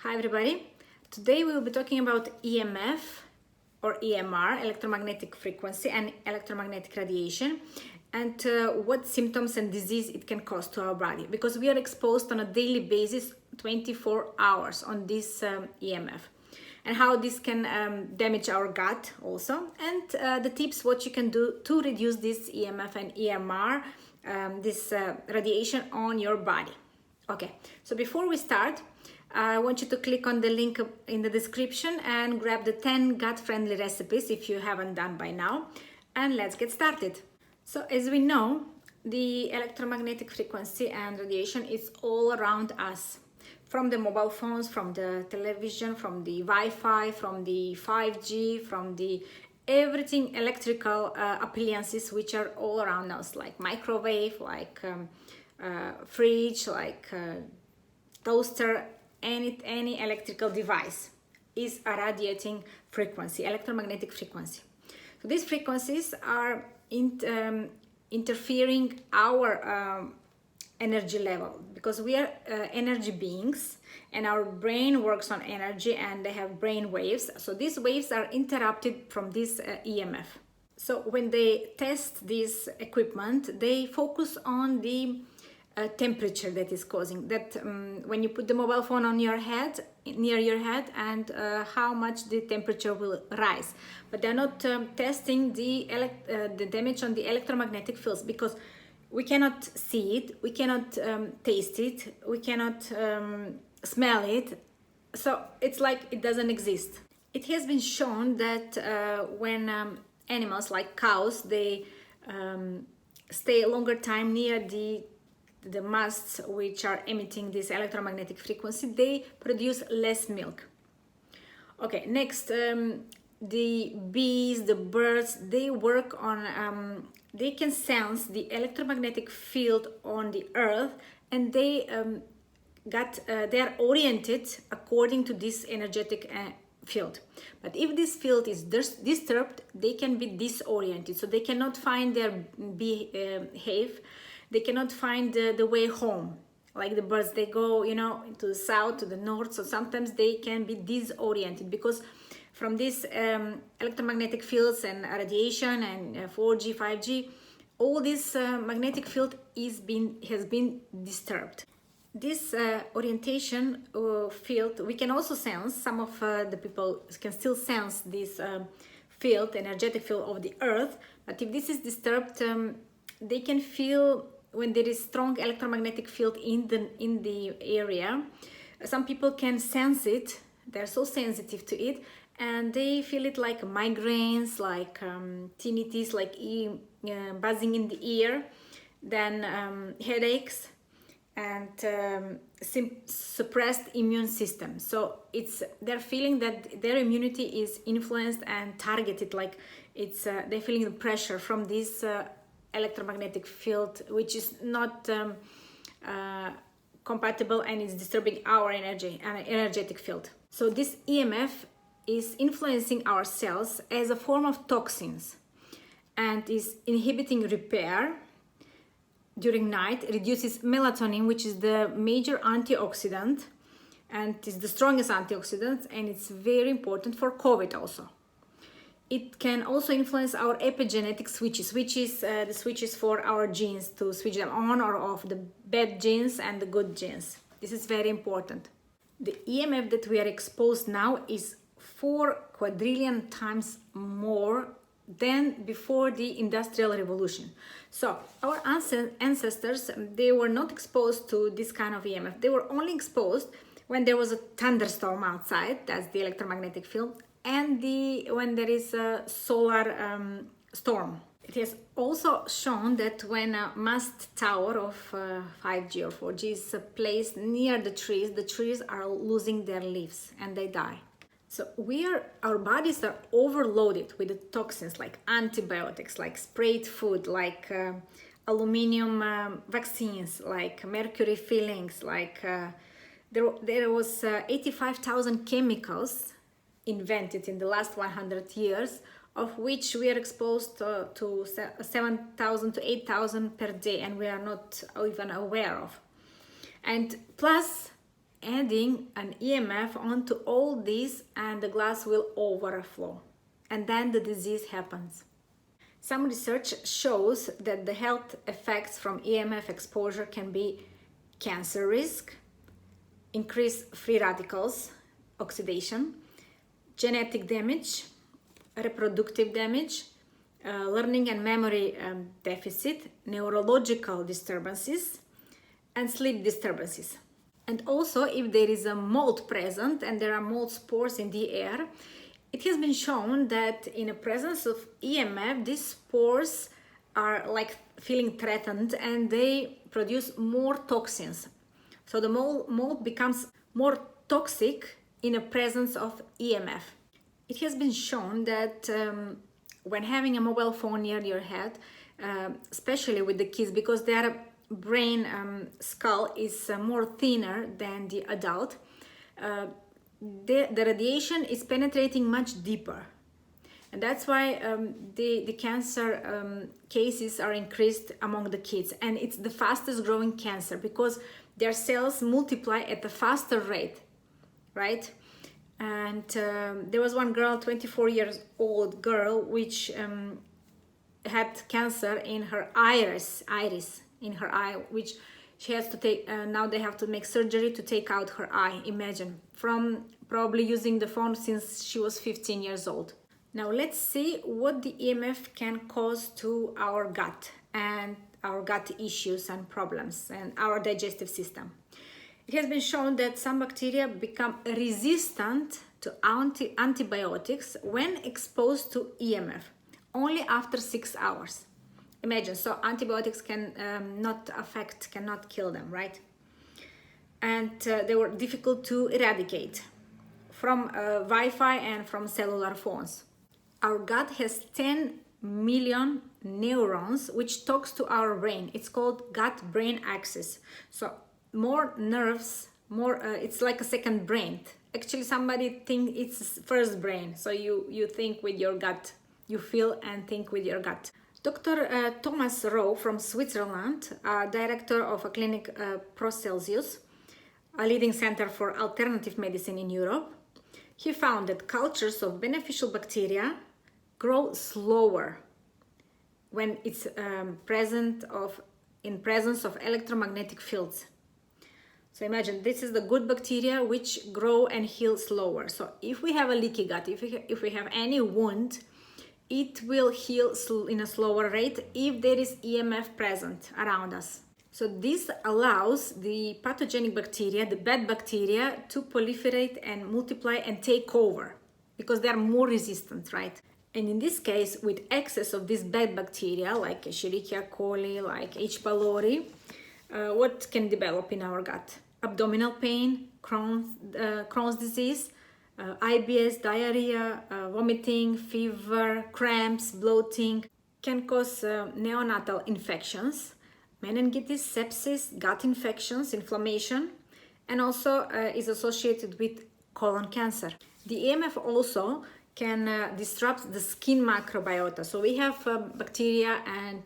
Hi everybody. Today we will be talking about EMF or EMR, electromagnetic frequency and electromagnetic radiation, and what symptoms and disease it can cause to our body, because we are exposed on a daily basis 24 hours on this EMF, and how this can damage our gut also, and the tips what you can do to reduce this EMF and EMR, this radiation on your body. Okay, so before we start, I want you to click on the link in the description and grab the 10 gut-friendly recipes if you haven't done by now, and let's get started. So as we know, the electromagnetic frequency and radiation is all around us, from the mobile phones, from the television, from the Wi-Fi, from the 5G, from the everything electrical appliances which are all around us, like microwave, like fridge, like toaster. Any electrical device is a radiating frequency, electromagnetic frequency. So these frequencies are interfering our energy level, because we are energy beings and our brain works on energy and they have brain waves. So these waves are interrupted from this EMF. So when they test this equipment, they focus on the temperature that is causing that, when you put the mobile phone on your head, near your head, and how much the temperature will rise. But they're not testing the damage on the electromagnetic fields, because we cannot see it, we cannot taste it, we cannot smell it. So it's like it doesn't exist. It has been shown that when animals like cows, they stay a longer time near the masts which are emitting this electromagnetic frequency, they produce less milk. Okay, next, the bees, the birds, they work on, they can sense the electromagnetic field on the earth, and they are oriented according to this energetic field. But if this field is disturbed, they can be disoriented, so they cannot find their behave. They cannot find the way home. Like the birds, they go, to the south, to the north. So sometimes they can be disoriented, because from these electromagnetic fields and radiation and 4G, 5G, all this magnetic field has been disturbed. This orientation field, we can also sense. Some of the people can still sense this field, energetic field of the earth. But if this is disturbed, they can feel when there is strong electromagnetic field in the area. Some people can sense it. They're so sensitive to it, and they feel it like migraines, like tinnitus, like buzzing in the ear, then headaches, and suppressed immune system. So they're feeling that their immunity is influenced and targeted, like they're feeling the pressure from this electromagnetic field, which is not compatible, and is disturbing our energetic field. So this EMF is influencing our cells as a form of toxins, and is inhibiting repair during night, reduces melatonin, which is the major antioxidant, and is the strongest antioxidant, and it's very important for COVID also. It can also influence our epigenetic switches, which is the switches for our genes, to switch them on or off, the bad genes and the good genes. This is very important. The EMF that we are exposed now is 4 quadrillion times more than before the Industrial Revolution. So our ancestors, they were not exposed to this kind of EMF. They were only exposed when there was a thunderstorm outside, that's the electromagnetic field, and when there is a solar storm. It has also shown that when a mast tower of 5G or 4G is placed near the trees are losing their leaves and they die. So our bodies are overloaded with the toxins, like antibiotics, like sprayed food, like aluminum vaccines, like mercury fillings, like there was 85,000 chemicals invented in the last 100 years, of which we are exposed to 7,000 to 8,000 per day, and we are not even aware of. And plus adding an EMF onto all this, and the glass will overflow, and then the disease happens. Some research shows that the health effects from EMF exposure can be cancer risk, increased free radicals, oxidation, genetic damage, reproductive damage, learning and memory deficit, neurological disturbances, and sleep disturbances. And also, if there is a mold present and there are mold spores in the air, it has been shown that in the presence of EMF, these spores are like feeling threatened and they produce more toxins. So the mold becomes more toxic in the presence of EMF. It has been shown that when having a mobile phone near your head, especially with the kids, because their brain skull is more thinner than the adult, the radiation is penetrating much deeper, and that's why the cancer cases are increased among the kids, and it's the fastest growing cancer because their cells multiply at a faster rate, right? And there was one girl, 24 years old girl, which had cancer in her iris in her eye, which she has to take, now they have to make surgery to take out her eye, imagine, from probably using the phone since she was 15 years old. Now let's see what the EMF can cause to our gut and our gut issues and problems and our digestive system. It has been shown that some bacteria become resistant to antibiotics when exposed to EMF, only after 6 hours. Imagine, so antibiotics cannot kill them, right? And they were difficult to eradicate from Wi-Fi and from cellular phones. Our gut has 10 million neurons which talks to our brain. It's called gut-brain axis. So more nerves, it's like a second brain. Actually, somebody think it's first brain. So you think with your gut, you feel and think with your gut. Dr. Thomas Rowe from Switzerland, director of a clinic Celsius, a leading center for alternative medicine in Europe, he found that cultures of beneficial bacteria grow slower when it's in presence of electromagnetic fields. So imagine, this is the good bacteria which grow and heal slower. So if we have a leaky gut, if we have any wound, it will heal in a slower rate if there is EMF present around us. So this allows the pathogenic bacteria, the bad bacteria, to proliferate and multiply and take over because they are more resistant, right? And in this case, with excess of this bad bacteria, like Escherichia coli, like H. pylori, what can develop in our gut? Abdominal pain, Crohn's disease, IBS, diarrhea, vomiting, fever, cramps, bloating, can cause neonatal infections, meningitis, sepsis, gut infections, inflammation, and also is associated with colon cancer. The EMF also can disrupt the skin microbiota. So we have bacteria and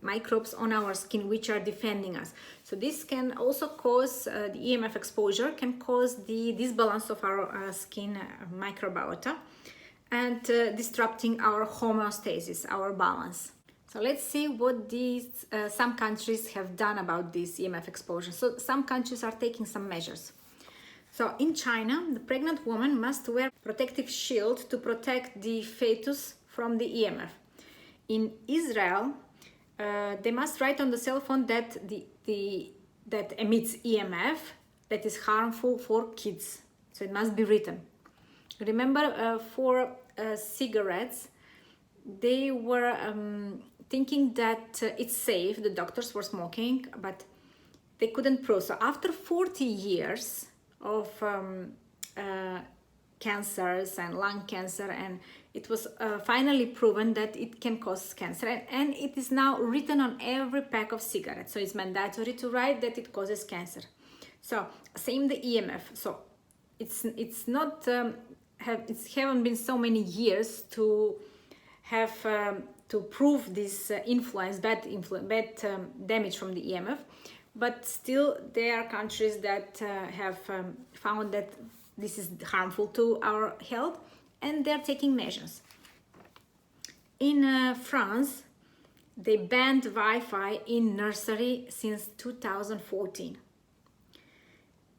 microbes on our skin which are defending us. So this can also cause, the EMF exposure can cause the disbalance of our skin microbiota and disrupting our homeostasis, our balance. So let's see what these some countries have done about this EMF exposure. So some countries are taking some measures. So in China, the pregnant woman must wear protective shield to protect the fetus from the EMF. In Israel, they must write on the cell phone that that emits EMF that is harmful for kids. So it must be written. Remember, for cigarettes, they were thinking that it's safe. The doctors were smoking, but they couldn't prove. So after 40 years of cancers and lung cancer, and it was finally proven that it can cause cancer, and it is now written on every pack of cigarettes, so it's mandatory to write that it causes cancer. So same the EMF. So it's not it haven't been so many years to have to prove this bad damage from the EMF, but still there are countries that have found that this is harmful to our health, and they're taking measures. In France, they banned Wi-Fi in nursery since 2014.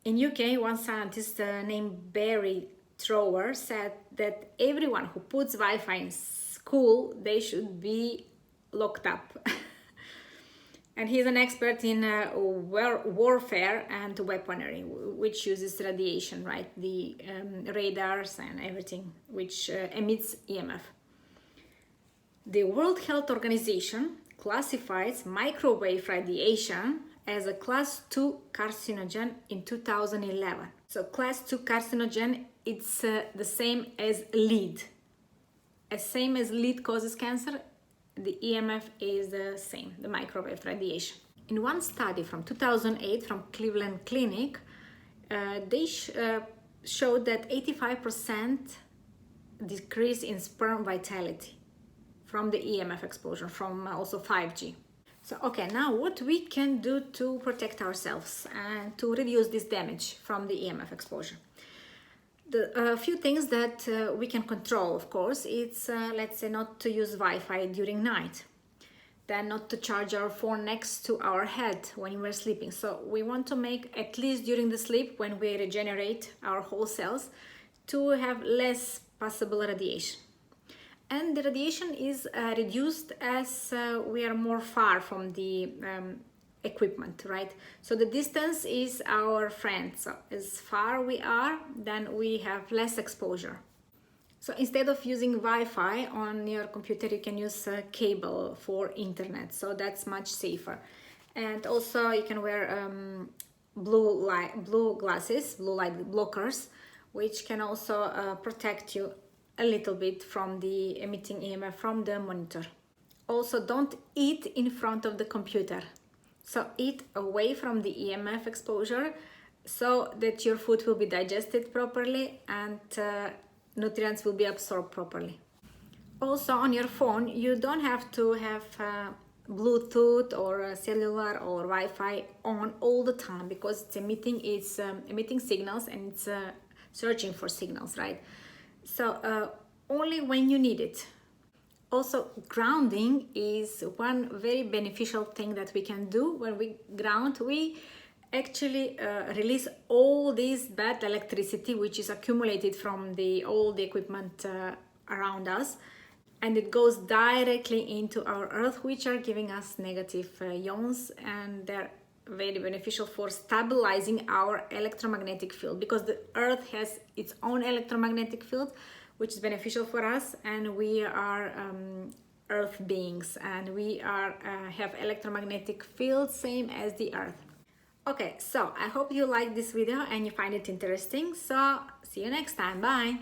In UK, one scientist named Barry Trower said that everyone who puts Wi-Fi in school, they should be locked up. And he's an expert in warfare and weaponry, which uses radiation, right? The radars and everything, which emits EMF. The World Health Organization classifies microwave radiation as a class 2 carcinogen in 2011. So class 2 carcinogen, it's the same as lead. As same as lead causes cancer, the EMF is the same, the microwave radiation. In one study from 2008 from Cleveland Clinic, they showed that 85% decrease in sperm vitality from the EMF exposure, from also 5G. So, okay, now what we can do to protect ourselves and to reduce this damage from the EMF exposure. The few things that we can control, of course, it's let's say not to use Wi-Fi during night, then not to charge our phone next to our head when we're sleeping. So we want to make, at least during the sleep when we regenerate our whole cells, to have less possible radiation. And the radiation is reduced as we are more far from the equipment, right? So the distance is our friend. So as far we are, then we have less exposure. So instead of using Wi-Fi on your computer, you can use a cable for internet. So that's much safer. And also you can wear blue light blockers, which can also protect you a little bit from the emitting EMF from the monitor. Also, don't eat in front of the computer. So eat away from the EMF exposure so that your food will be digested properly and nutrients will be absorbed properly. Also on your phone, you don't have to have Bluetooth or cellular or Wi-Fi on all the time, because it's emitting signals and it's searching for signals, right? So only when you need it. Also, grounding is one very beneficial thing that we can do. When we ground, we actually release all this bad electricity which is accumulated from all the equipment around us, and it goes directly into our earth, which are giving us negative ions, and they're very beneficial for stabilizing our electromagnetic field, because the earth has its own electromagnetic field which is beneficial for us, and we are earth beings, and we have electromagnetic field same as the earth. Okay, so I hope you like this video and you find it interesting. So see you next time. Bye.